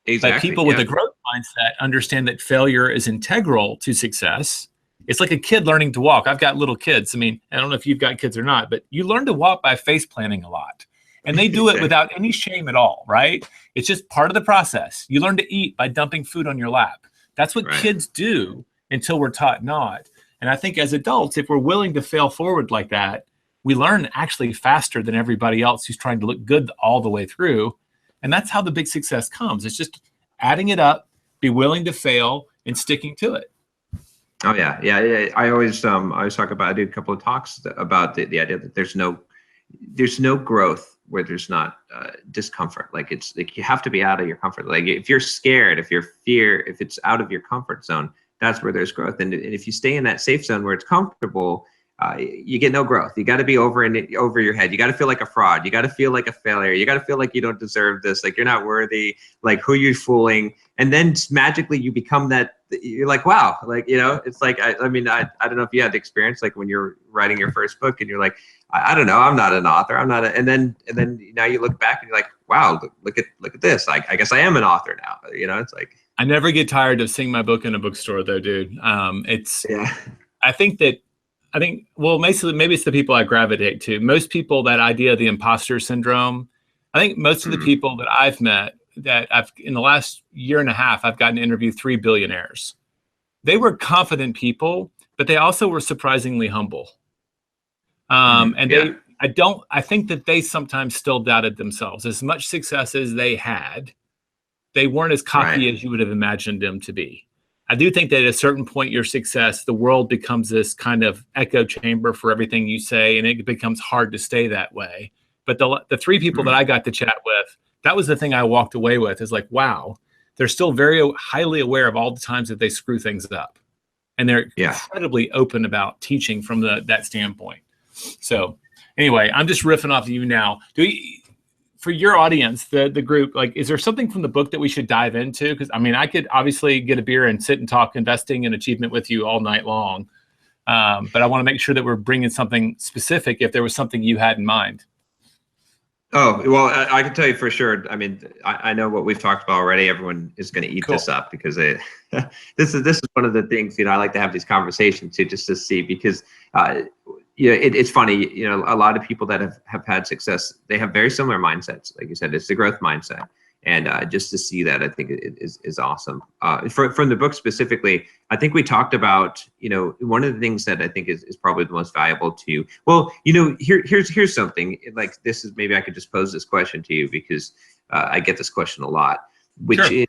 S1: Exactly.
S2: But people with a growth mindset understand that failure is integral to success. It's like a kid learning to walk. I've got little kids. I mean, I don't know if you've got kids or not, but you learn to walk by face planting a lot. And they do it without any shame at all, right? It's just part of the process. You learn to eat by dumping food on your lap. That's what kids do until we're taught not. And I think as adults, if we're willing to fail forward like that, we learn actually faster than everybody else who's trying to look good all the way through. And that's how the big success comes. It's just adding it up, be willing to fail, and sticking to it.
S1: Oh yeah. I always talk about, I do a couple of talks about the idea that there's no growth where there's not discomfort. Like it's like you have to be out of your comfort. Like if you're scared, if it's out of your comfort zone, that's where there's growth. And if you stay in that safe zone where it's comfortable, you get no growth. You got to be over your head. You got to feel like a fraud. You got to feel like a failure. You got to feel like you don't deserve this. Like you're not worthy. Like who you fooling? And then magically you become that. You're like, wow. Like, you know, it's like, I mean, I don't know if you had the experience, like when you're writing your first book and you're like, I don't know, I'm not an author. I'm not and then now you look back and you're like, wow, look at this. I guess I am an author now. You know, it's like,
S2: I never get tired of seeing my book in a bookstore though, dude. I think, well, maybe it's the people I gravitate to. Most people, that idea of the imposter syndrome, I think most of the people that I've met that in the last year and a half, I've gotten to interview 3 billionaires. They were confident people, but they also were surprisingly humble. I think that they sometimes still doubted themselves. As much success as they had, they weren't as cocky as you would have imagined them to be. I do think that at a certain point, your success, the world becomes this kind of echo chamber for everything you say, and it becomes hard to stay that way. But the 3 people that I got to chat with, that was the thing I walked away with, is like, wow, they're still very highly aware of all the times that they screw things up. And they're incredibly open about teaching from that standpoint. So anyway, I'm just riffing off of you now. For your audience, the group, like, is there something from the book that we should dive into? Because I mean, I could obviously get a beer and sit and talk investing and achievement with you all night long. But I want to make sure that we're bringing something specific if there was something you had in mind.
S1: Oh, well, I can tell you for sure. I mean, I know what we've talked about already. Everyone is going to eat this up because this is one of the things, I like to have these conversations too, just to see, because it's funny, a lot of people that have had success, they have very similar mindsets. Like you said, it's the growth mindset. And just to see that, I think is awesome. From the book specifically, I think we talked about, one of the things that I think is probably the most valuable to you. Well, here's something like this is, maybe I could just pose this question to you, because I get this question a lot, which is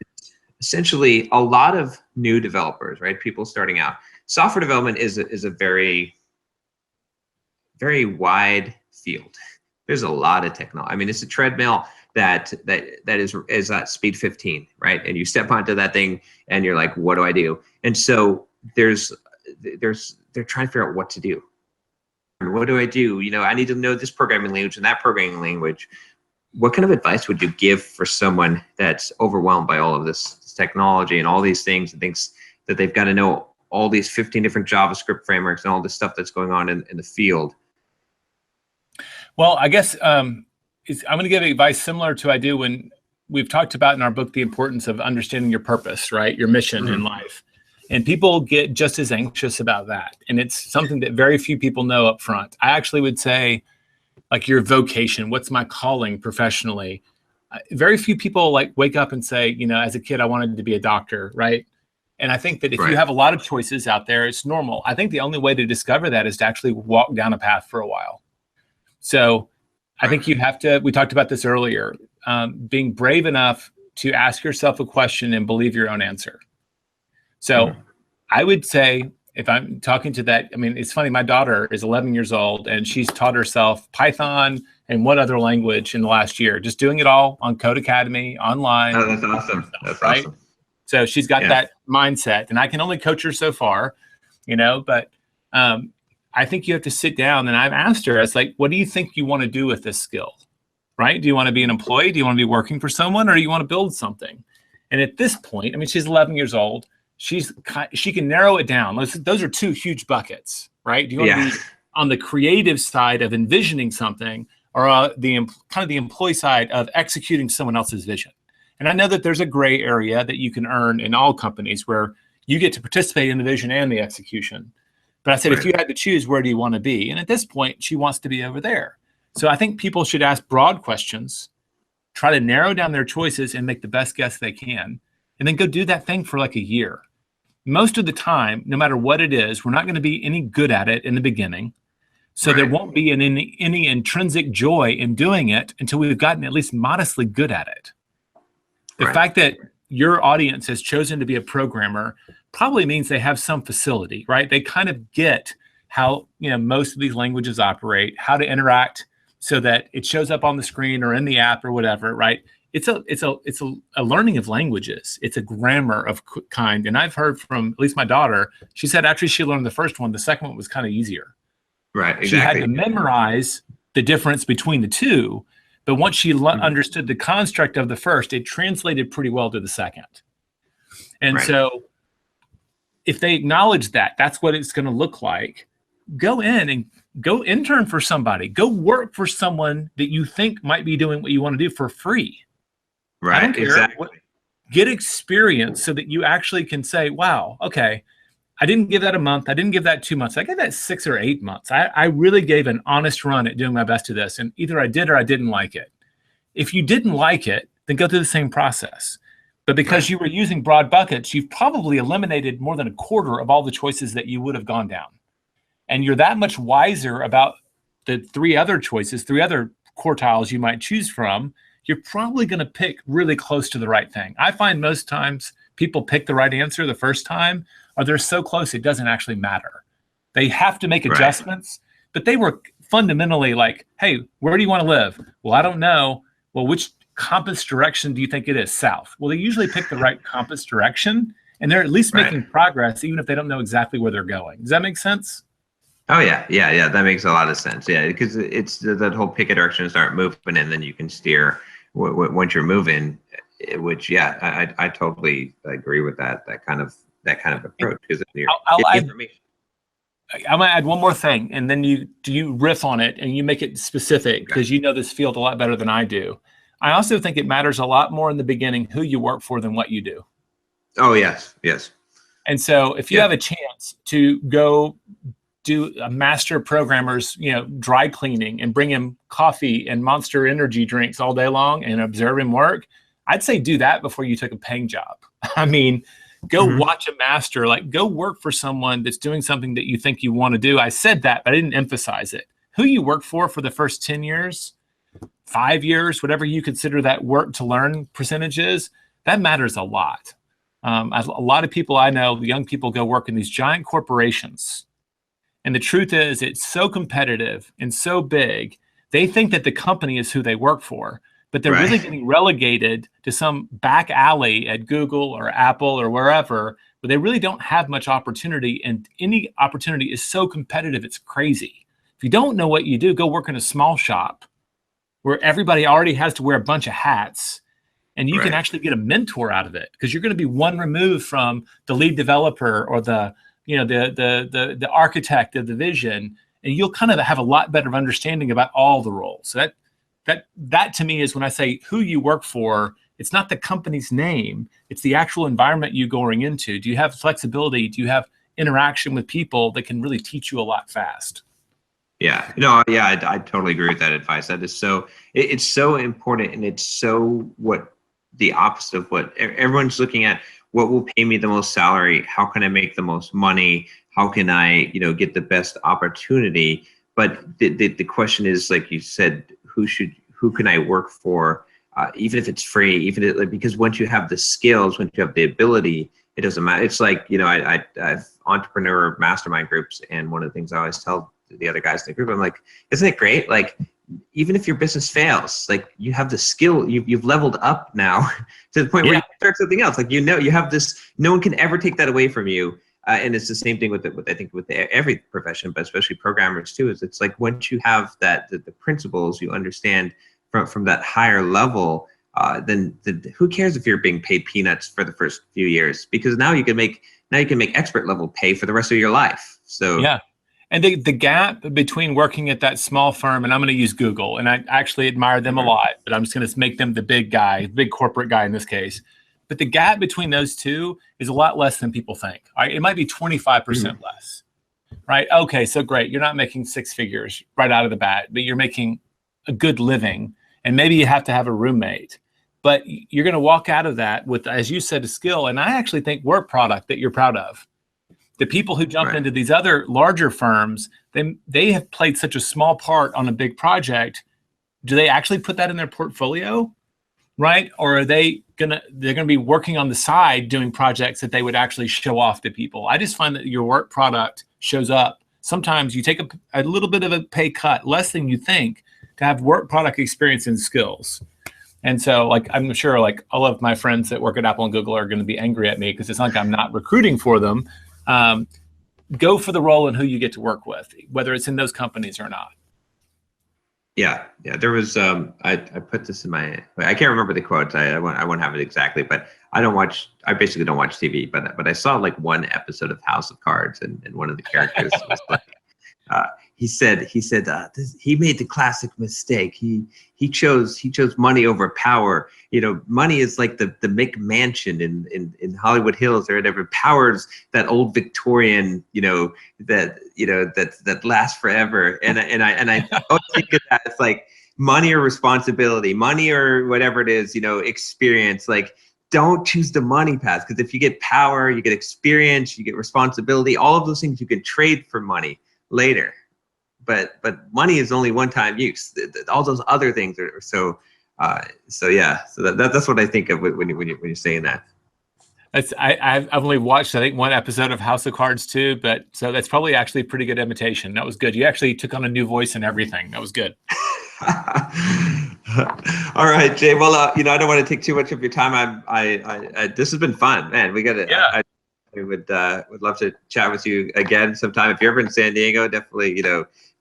S1: essentially a lot of new developers, right? People starting out. Software development is a very, very wide field. There's a lot of technology. I mean, it's a treadmill that is at speed 15, right? And you step onto that thing and you're like, what do I do? And so they're trying to figure out what to do. What do I do? I need to know this programming language and that programming language. What kind of advice would you give for someone that's overwhelmed by all of this technology and all these things, and thinks that they've got to know all these 15 different JavaScript frameworks and all this stuff that's going on in the field?
S2: Well, I guess I'm going to give advice similar to I do when we've talked about in our book the importance of understanding your purpose, right? Your mission in life. And people get just as anxious about that. And it's something that very few people know up front. I actually would say, like, your vocation, what's my calling professionally? Very few people wake up and say, as a kid, I wanted to be a doctor, right? And I think that if you have a lot of choices out there, it's normal. I think the only way to discover that is to actually walk down a path for a while. So I think you have to, we talked about this earlier, being brave enough to ask yourself a question and believe your own answer. So I would say, if I'm talking to that, I mean, it's funny, my daughter is 11 years old and she's taught herself Python and what other language in the last year, just doing it all on Code Academy, online.
S1: Oh, that's awesome. That's
S2: right?
S1: Awesome.
S2: So she's got that mindset, and I can only coach her so far, but I think you have to sit down, and I've asked her, it's like, what do you think you want to do with this skill, right? Do you want to be an employee? Do you want to be working for someone, or do you want to build something? And at this point, I mean, she's 11 years old. she can narrow it down. Those are two huge buckets, right? Do you want to be on the creative side of envisioning something, or kind of the employee side of executing someone else's vision? And I know that there's a gray area that you can earn in all companies where you get to participate in the vision and the execution. But I said, if you had to choose, where do you want to be? And at this point, she wants to be over there. So I think people should ask broad questions, try to narrow down their choices and make the best guess they can, and then go do that thing for like a year. Most of the time, no matter what it is, we're not going to be any good at it in the beginning. So there won't be any intrinsic joy in doing it until we've gotten at least modestly good at it. The fact that your audience has chosen to be a programmer probably means they have some facility, right? They kind of get how, most of these languages operate, how to interact so that it shows up on the screen or in the app or whatever, right? It's a learning of languages. It's a grammar of kind. And I've heard from at least my daughter, she said after she learned the first one, the second one was kind of easier.
S1: Right, exactly.
S2: She had to memorize the difference between the two, but once she understood the construct of the first, it translated pretty well to the second. And so if they acknowledge that, that's what it's going to look like, go in and go intern for somebody. Go work for someone that you think might be doing what you want to do for free.
S1: Right,
S2: I don't care.
S1: exactly.
S2: Get experience so that you actually can say, wow, okay, I didn't give that a month. I didn't give that 2 months. I gave that 6 or 8 months. I really gave an honest run at doing my best to this. And either I did or I didn't like it. If you didn't like it, then go through the same process. But because you were using broad buckets, you've probably eliminated more than a quarter of all the choices that you would have gone down. And you're that much wiser about the three other quartiles you might choose from. You're probably going to pick really close to the right thing. I find most times people pick the right answer the first time, or they're so close it doesn't actually matter. They have to make adjustments, but they were fundamentally like, hey, where do you want to live? Well, I don't know. Well, which compass direction do you think it is? South. Well, they usually pick the right compass direction, and they're at least making progress, even if they don't know exactly where they're going. Does that make sense?
S1: Oh, yeah. That makes a lot of sense. Yeah, because it's that whole pick a direction and start moving, and then you can steer once you're moving, which, I totally agree with that kind of approach. Because
S2: I'm going to add one more thing, and then you riff on it and you make it specific because you know this field a lot better than I do. I also think it matters a lot more in the beginning who you work for than what you do.
S1: Oh, yes.
S2: And so if you have a chance to go do a master programmer's, dry cleaning and bring him coffee and Monster energy drinks all day long and observe him work, I'd say do that before you took a paying job. I mean, go watch a master, go work for someone that's doing something that you think you want to do. I said that, but I didn't emphasize it. Who you work for the first 10 years, 5 years, whatever you consider that work to learn percentage is, that matters a lot. A lot of people I know, young people go work in these giant corporations. And the truth is it's so competitive and so big, they think that the company is who they work for, but they're really getting relegated to some back alley at Google or Apple or wherever, but they really don't have much opportunity. And any opportunity is so competitive, it's crazy. If you don't know what you do, go work in a small shop where everybody already has to wear a bunch of hats, and you can actually get a mentor out of it because you're going to be one removed from the lead developer or the architect of the vision, and you'll kind of have a lot better understanding about all the roles. So that to me is when I say who you work for, it's not the company's name, it's the actual environment you're going into. Do you have flexibility? Do you have interaction with people that can really teach you a lot fast?
S1: Yeah, no, yeah, I totally agree with that advice. That is it's so important, and it's so the opposite of what everyone's looking at. What will pay me the most salary? How can I make the most money? How can I, get the best opportunity? But the question is, like you said, who can I work for? Even if it's free, because once you have the skills, once you have the ability, it doesn't matter. It's like, I have entrepreneur mastermind groups, and one of the things I always tell the other guys in the group, I'm like, isn't it great? Like, even if your business fails, like, you have the skill, you've leveled up now to the point where you can start something else. Like, you have this, no one can ever take that away from you. And it's the same thing with every profession, but especially programmers too, is it's like, once you have the principles, you understand from that higher level, then who cares if you're being paid peanuts for the first few years? Because now you can make expert level pay for the rest of your life. So
S2: yeah. And the gap between working at that small firm, and I'm going to use Google, and I actually admire them a lot, but I'm just going to make them the big guy, big corporate guy in this case. But the gap between those two is a lot less than people think. Right? It might be 25% less, right? Okay, so great. You're not making six figures right out of the bat, but you're making a good living, and maybe you have to have a roommate. But you're going to walk out of that with, as you said, a skill, and I actually think work product that you're proud of. The people who jump into these other larger firms, they have played such a small part on a big project. Do they actually put that in their portfolio, right? Or are they're gonna be working on the side doing projects that they would actually show off to people? I just find that your work product shows up. Sometimes you take a little bit of a pay cut, less than you think, to have work product experience and skills. And so, like, I'm sure like all of my friends that work at Apple and Google are going to be angry at me because it's not like I'm not recruiting for them. Go for the role and who you get to work with, whether it's in those companies or not.
S1: Yeah. There was I put this in my, I can't remember the quote. I won't have it exactly, but I basically don't watch TV, but I saw like one episode of House of Cards, and one of the characters was like, he said he made the classic mistake. He chose money over power. Money is like the McMansion in Hollywood Hills or whatever. Power's that old Victorian, that lasts forever. And I always think of that. It's like money or responsibility, money or whatever it is, experience. Like, don't choose the money path, because if you get power, you get experience, you get responsibility, all of those things you can trade for money later. But money is only one-time use. All those other things are so yeah. So that's what I think of when you're saying that.
S2: I've only watched, I think, one episode of House of Cards too, but so that's probably actually a pretty good imitation. That was good. You actually took on a new voice and everything. That was good.
S1: All right, Jay. Well, I don't want to take too much of your time. I this has been fun, man. We got to.
S2: Yeah.
S1: I would love to chat with you again sometime. If you're ever in San Diego, definitely,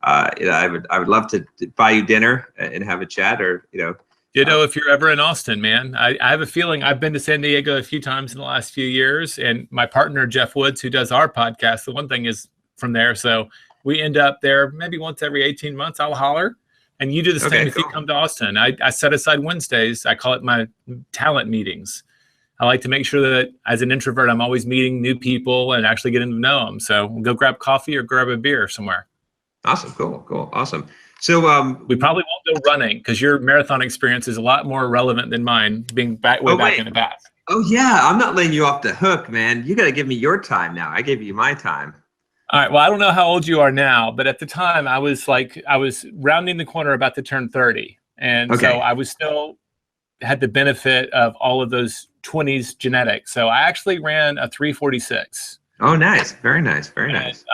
S1: I would love to buy you dinner and have a chat, or
S2: if you're ever in Austin, man. I have a feeling I've been to San Diego a few times in the last few years, and my partner Jeff Woods, who does our podcast, the one thing is from there, so we end up there maybe once every 18 months. I'll holler, and you do the same if you come to Austin. I set aside Wednesdays. I call it my talent meetings. I like to make sure that as an introvert, I'm always meeting new people and actually getting to know them. So we'll go grab coffee or grab a beer somewhere.
S1: Awesome. Cool. Awesome. So
S2: we probably won't go running, because your marathon experience is a lot more relevant than mine, being back in the past.
S1: Oh yeah, I'm not letting you off the hook, man. You got to give me your time now. I gave you my time.
S2: All right. Well, I don't know how old you are now, but at the time I was rounding the corner, about to turn 30, and so I was still had the benefit of all of those 20s genetics. So I actually ran a 3:46.
S1: Oh, nice. Very nice. Very nice.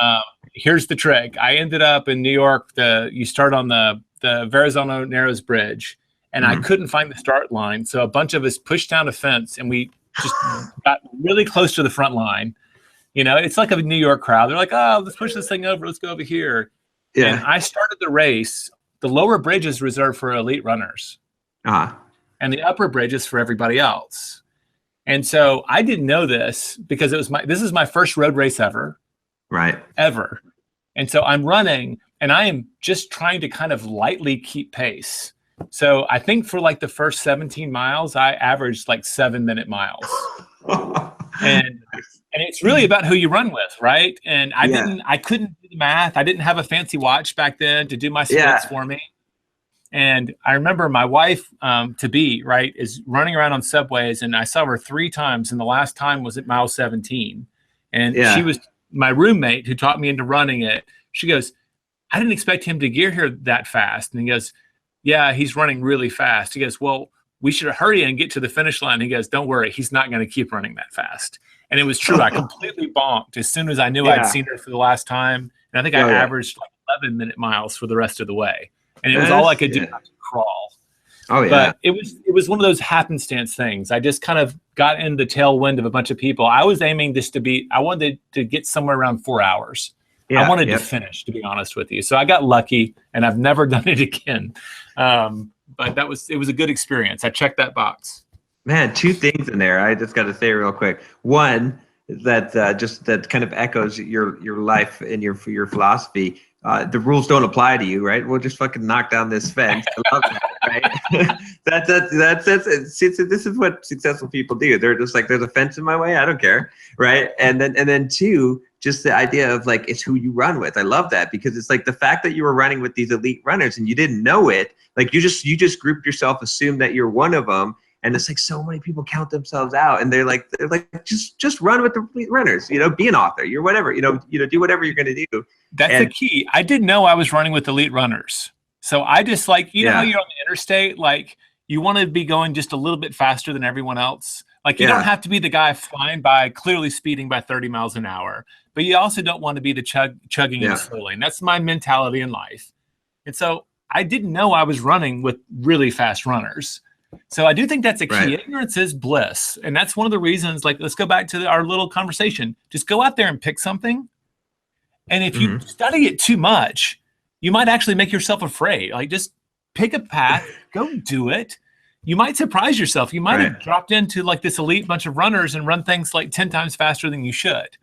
S2: Here's the trick. I ended up in New York. You start on the Verrazano Narrows Bridge, and I couldn't find the start line. So a bunch of us pushed down a fence, and we just got really close to the front line. It's like a New York crowd. They're like, oh, let's push this thing over. Let's go over here. Yeah. And I started the race. The lower bridge is reserved for elite runners. And the upper bridge is for everybody else. And so I didn't know this, because this is my first road race ever.
S1: Right.
S2: Ever. And so I'm running, and I am just trying to kind of lightly keep pace. So I think for like the first 17 miles, I averaged like 7-minute miles. and it's really about who you run with, right? And I couldn't do the math. I didn't have a fancy watch back then to do my splits for me. And I remember my wife, right, is running around on subways, and I saw her 3 times, and the last time was at mile 17. And she was my roommate who taught me into running it. She goes, I didn't expect him to get here that fast. And he goes, yeah, he's running really fast. He goes, well, we should hurry and get to the finish line. He goes, don't worry, he's not going to keep running that fast. And it was true. I completely bonked as soon as I knew I'd seen her for the last time. And I think I averaged like 11-minute miles for the rest of the way. And it was all I could do, not to crawl.
S1: Oh, yeah.
S2: But it was one of those happenstance things. I just kind of got in the tailwind of a bunch of people. I was aiming just I wanted to get somewhere around 4 hours. I wanted to finish, to be honest with you. So I got lucky, and I've never done it again. but it was a good experience. I checked that box.
S1: Man, two things in there. I just got to say real quick. One, that kind of echoes your life and your philosophy. The rules don't apply to you, right? We'll just fucking knock down this fence. I love that, right? This is what successful people do. They're just like, there's a fence in my way, I don't care, right? And then two, just the idea of like, it's who you run with. I love that, because it's like the fact that you were running with these elite runners and you didn't know it, like you just grouped yourself, assumed that you're one of them. And it's like so many people count themselves out, and they're like just run with the elite runners, be an author, you're whatever, do whatever you're going to do.
S2: That's the key. I didn't know I was running with elite runners. So I just know how you're on the interstate, like you want to be going just a little bit faster than everyone else. Like you don't have to be the guy flying by, clearly speeding by 30 miles an hour, but you also don't want to be the chugging and slowly. And that's my mentality in life. And so I didn't know I was running with really fast runners. So I do think that's a key. Right. Ignorance is bliss. And that's one of the reasons, like, let's go back to our little conversation. Just go out there and pick something. And if you study it too much, you might actually make yourself afraid. Like, just pick a path, go do it. You might surprise yourself. You might have dropped into like this elite bunch of runners and run things like 10 times faster than you should.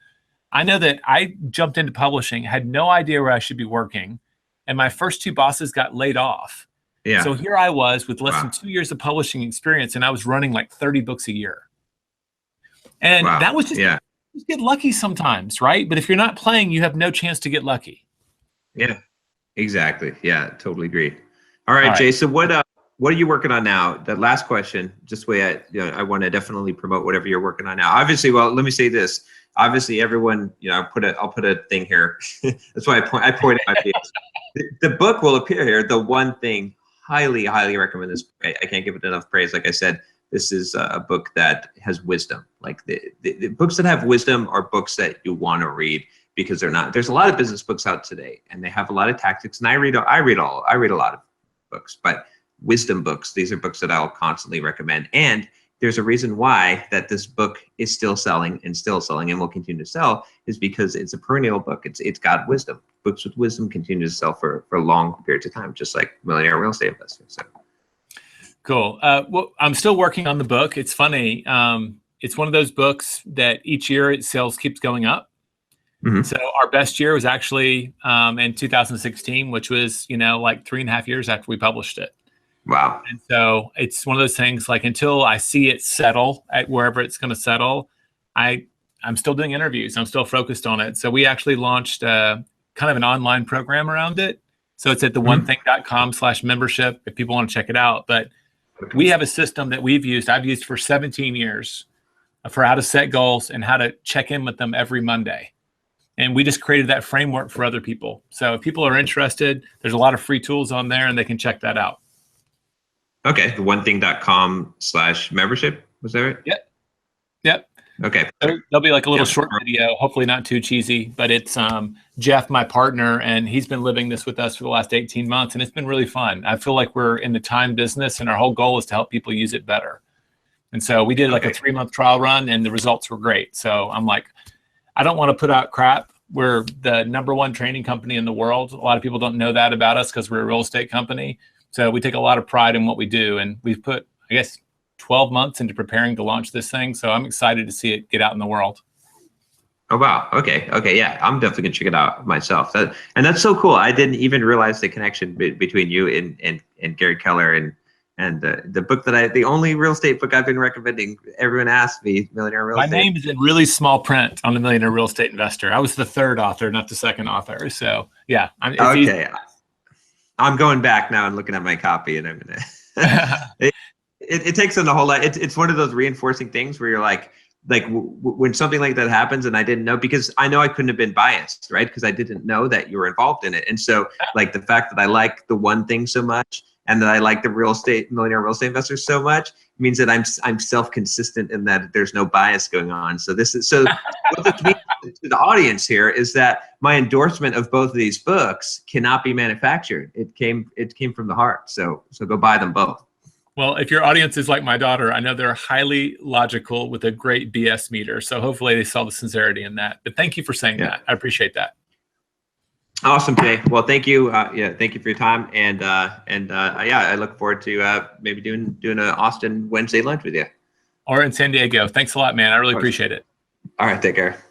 S2: I know that I jumped into publishing, had no idea where I should be working. And my first two bosses got laid off. Yeah. So here I was with less than 2 years of publishing experience, and I was running like 30 books a year. And that was just get lucky sometimes, right? But if you're not playing, you have no chance to get lucky.
S1: Yeah, exactly. Yeah, totally agree. All right, Jason, what are you working on now? That last question, just way I want to definitely promote whatever you're working on now. Obviously, well, let me say this. Obviously, everyone, I'll put a thing here. That's why I point at my face. The book will appear here. The one thing. Highly, highly recommend this. I can't give it enough praise. Like I said, this is a book that has wisdom. Like the books that have wisdom are books that you want to read, because there's a lot of business books out today, and they have a lot of tactics. And I read a lot of books, but wisdom books, these are books that I'll constantly recommend. And there's a reason why that this book is still selling and will continue to sell, is because it's a perennial book. It's got wisdom. Books with wisdom continue to sell for long periods of time, just like Millionaire Real Estate Investor. So
S2: cool. Well, I'm still working on the book. It's funny. It's one of those books that each year its sales keeps going up. Mm-hmm. So our best year was actually in 2016, which was like 3.5 years after we published it.
S1: Wow.
S2: And so it's one of those things, like, until I see it settle at wherever it's going to settle, I'm still doing interviews. I'm still focused on it. So we actually launched kind of an online program around it. So it's at theonething.com/membership if people want to check it out. But we have a system that I've used for 17 years for how to set goals and how to check in with them every Monday. And we just created that framework for other people. So if people are interested, there's a lot of free tools on there, and they can check that out.
S1: Okay, theonething.com/membership. Was that right?
S2: Yep.
S1: Okay.
S2: There'll be like a little short video, hopefully not too cheesy, but it's Jeff, my partner, and he's been living this with us for the last 18 months, and it's been really fun. I feel like we're in the time business, and our whole goal is to help people use it better. And so we did like a 3-month trial run, and the results were great. So I'm like, I don't want to put out crap. We're the #1 training company in the world. A lot of people don't know that about us because we're a real estate company. So we take a lot of pride in what we do, and we've put, I guess, 12 months into preparing to launch this thing. So I'm excited to see it get out in the world.
S1: Oh, wow. Okay. Yeah. I'm definitely going to check it out myself. And that's so cool. I didn't even realize the connection between you and Gary Keller and the book the only real estate book I've been recommending. Everyone asks me, Millionaire Real Estate.
S2: My name is in really small print on the Millionaire Real Estate Investor. I was the third author, not the second author. So yeah.
S1: Okay. I'm going back now and looking at my copy, and I'm gonna. It takes on a whole lot. It's one of those reinforcing things where you're like when something like that happens, and I didn't know, because I know I couldn't have been biased, right? Because I didn't know that you were involved in it, and so like the fact that I like the one thing so much, and that I like the Millionaire Real Estate Investor so much, means that I'm self-consistent in that there's no bias going on. So what this means to the audience here is that my endorsement of both of these books cannot be manufactured. It came from the heart. So go buy them both.
S2: Well, if your audience is like my daughter, I know they're highly logical with a great BS meter. So hopefully they saw the sincerity in that. But thank you for saying that. I appreciate that.
S1: Awesome, Jay. Well, thank you. Yeah, thank you for your time. And yeah, I look forward to maybe doing an Austin Wednesday lunch with you.
S2: Or in San Diego. Thanks a lot, man. I really appreciate it.
S1: All right, take care.